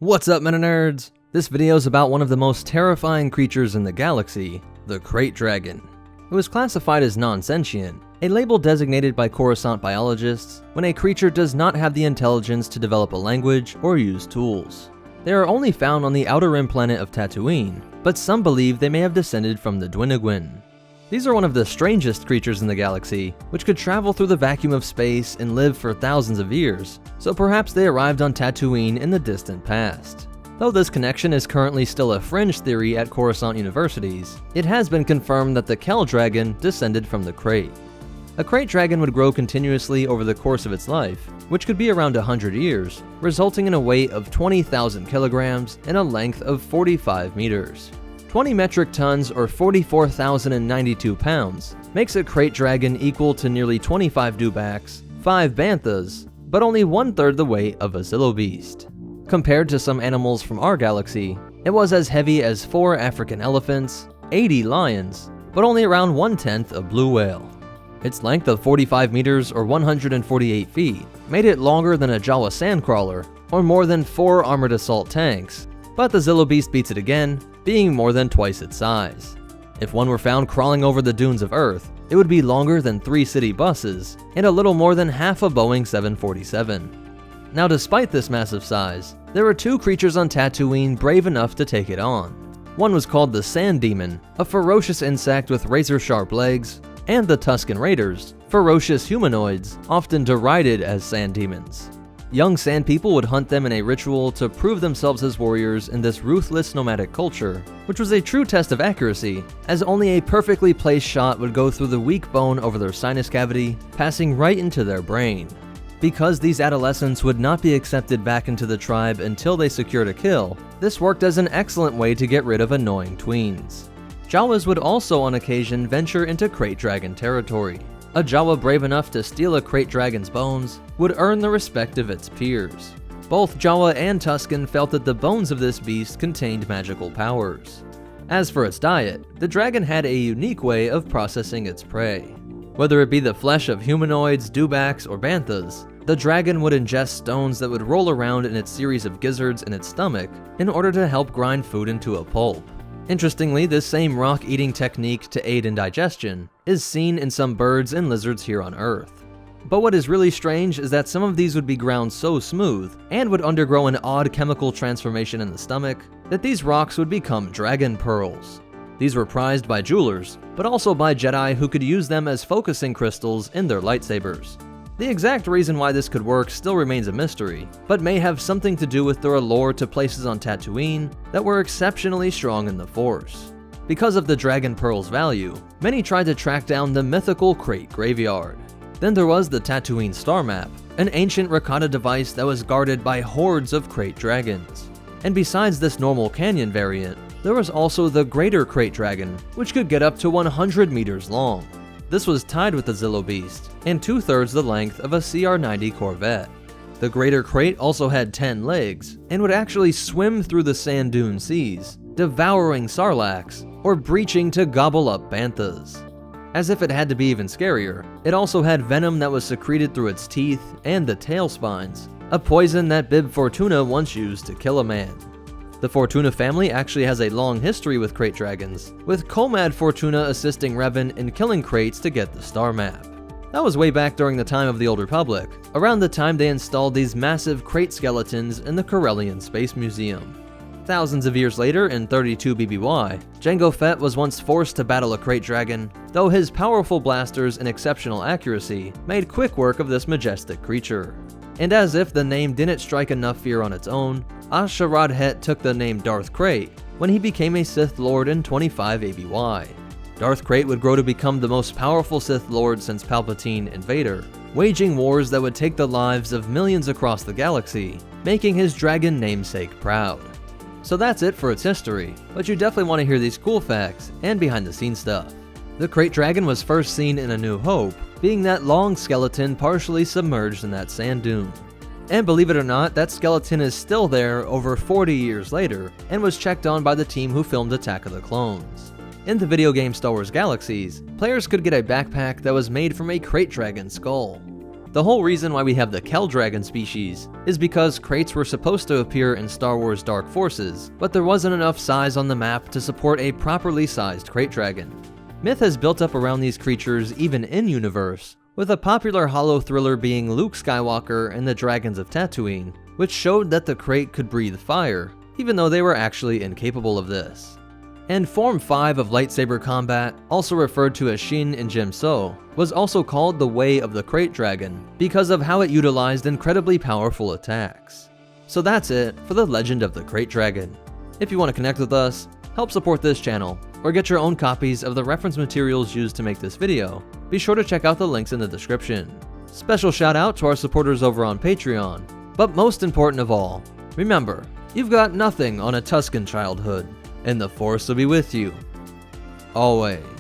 What's up, MetaNerdz? This video is about one of the most terrifying creatures in the galaxy, the Krayt Dragon. It was classified as non-sentient, a label designated by Coruscant biologists when a creature does not have the intelligence to develop a language or use tools. They are only found on the outer rim planet of Tatooine, but some believe they may have descended from the Dwinagwin. These are one of the strangest creatures in the galaxy, which could travel through the vacuum of space and live for thousands of years, so perhaps they arrived on Tatooine in the distant past. Though this connection is currently still a fringe theory at Coruscant universities, it has been confirmed that the Krayt Dragon descended from the Krayt. A Krayt Dragon would grow continuously over the course of its life, which could be around 100 years, resulting in a weight of 20,000 kilograms and a length of 45 meters. 20 metric tons or 44,092 pounds makes a Krayt Dragon equal to nearly 25 Dewbacks, 5 Banthas, but only 1/3 the weight of a Zillo beast. Compared to some animals from our galaxy, it was as heavy as 4 African elephants, 80 lions, but only around 1/10 a blue whale. Its length of 45 meters or 148 feet made it longer than a Jawa sandcrawler or more than 4 armored assault tanks, but the Zillo beast beats it again, being more than twice its size. If one were found crawling over the dunes of Earth, it would be longer than 3 city buses and a little more than half a Boeing 747. Now, despite this massive size, there were 2 creatures on Tatooine brave enough to take it on. One was called the Sand Demon, a ferocious insect with razor-sharp legs, and the Tusken Raiders, ferocious humanoids, often derided as sand demons. Young sand people would hunt them in a ritual to prove themselves as warriors in this ruthless nomadic culture, which was a true test of accuracy, as only a perfectly placed shot would go through the weak bone over their sinus cavity, passing right into their brain. Because these adolescents would not be accepted back into the tribe until they secured a kill, this worked as an excellent way to get rid of annoying tweens. Jawas would also on occasion venture into Krayt Dragon territory. A Jawa brave enough to steal a Krayt Dragon's bones would earn the respect of its peers. Both Jawa and Tusken felt that the bones of this beast contained magical powers. As for its diet, the dragon had a unique way of processing its prey. Whether it be the flesh of humanoids, Dewbacks, or Banthas, the dragon would ingest stones that would roll around in its series of gizzards in its stomach in order to help grind food into a pulp. Interestingly, this same rock-eating technique to aid in digestion is seen in some birds and lizards here on Earth. But what is really strange is that some of these would be ground so smooth and would undergo an odd chemical transformation in the stomach that these rocks would become dragon pearls. These were prized by jewelers, but also by Jedi who could use them as focusing crystals in their lightsabers. The exact reason why this could work still remains a mystery, but may have something to do with their allure to places on Tatooine that were exceptionally strong in the Force. Because of the Dragon Pearl's value, many tried to track down the mythical Krayt Graveyard. Then there was the Tatooine Star Map, an ancient Rakata device that was guarded by hordes of Krayt Dragons. And besides this normal canyon variant, there was also the Greater Krayt Dragon, which could get up to 100 meters long. This was tied with the Zillo beast, and 2/3 the length of a CR-90 Corvette. The Greater Krayt also had 10 legs, and would actually swim through the sand dune seas, devouring sarlaccs, or breaching to gobble up banthas. As if it had to be even scarier, it also had venom that was secreted through its teeth and the tail spines, a poison that Bib Fortuna once used to kill a man. The Fortuna family actually has a long history with Krayt Dragons, with Comad Fortuna assisting Revan in killing Krayts to get the star map. That was way back during the time of the Old Republic, around the time they installed these massive Krayt skeletons in the Corellian Space Museum. Thousands of years later, in 32 BBY, Jango Fett was once forced to battle a Krayt Dragon, though his powerful blasters and exceptional accuracy made quick work of this majestic creature. And as if the name didn't strike enough fear on its own, Asharad Het took the name Darth Krayt when he became a Sith Lord in 25 ABY. Darth Krayt would grow to become the most powerful Sith Lord since Palpatine and Vader, waging wars that would take the lives of millions across the galaxy, making his dragon namesake proud. So that's it for its history, but you definitely want to hear these cool facts and behind the scenes stuff. The Krayt Dragon was first seen in A New Hope, being that long skeleton partially submerged in that sand dune. And believe it or not, that skeleton is still there over 40 years later, and was checked on by the team who filmed Attack of the Clones. In the video game Star Wars Galaxies, players could get a backpack that was made from a Krayt Dragon skull. The whole reason why we have the Krayt Dragon species is because Krayts were supposed to appear in Star Wars Dark Forces, but there wasn't enough size on the map to support a properly sized Krayt Dragon. Myth has built up around these creatures even in-universe, with a popular holo thriller being Luke Skywalker and the Dragons of Tatooine, which showed that the Krayt could breathe fire, even though they were actually incapable of this. And Form 5 of lightsaber combat, also referred to as Shin and Jimso, was also called the Way of the Krayt Dragon because of how it utilized incredibly powerful attacks. So that's it for the Legend of the Krayt Dragon. If you want to connect with us, help support this channel, or get your own copies of the reference materials used to make this video, be sure to check out the links in the description. Special shout out to our supporters over on Patreon. But most important of all, remember, you've got nothing on a Tusken childhood, and the Force will be with you always.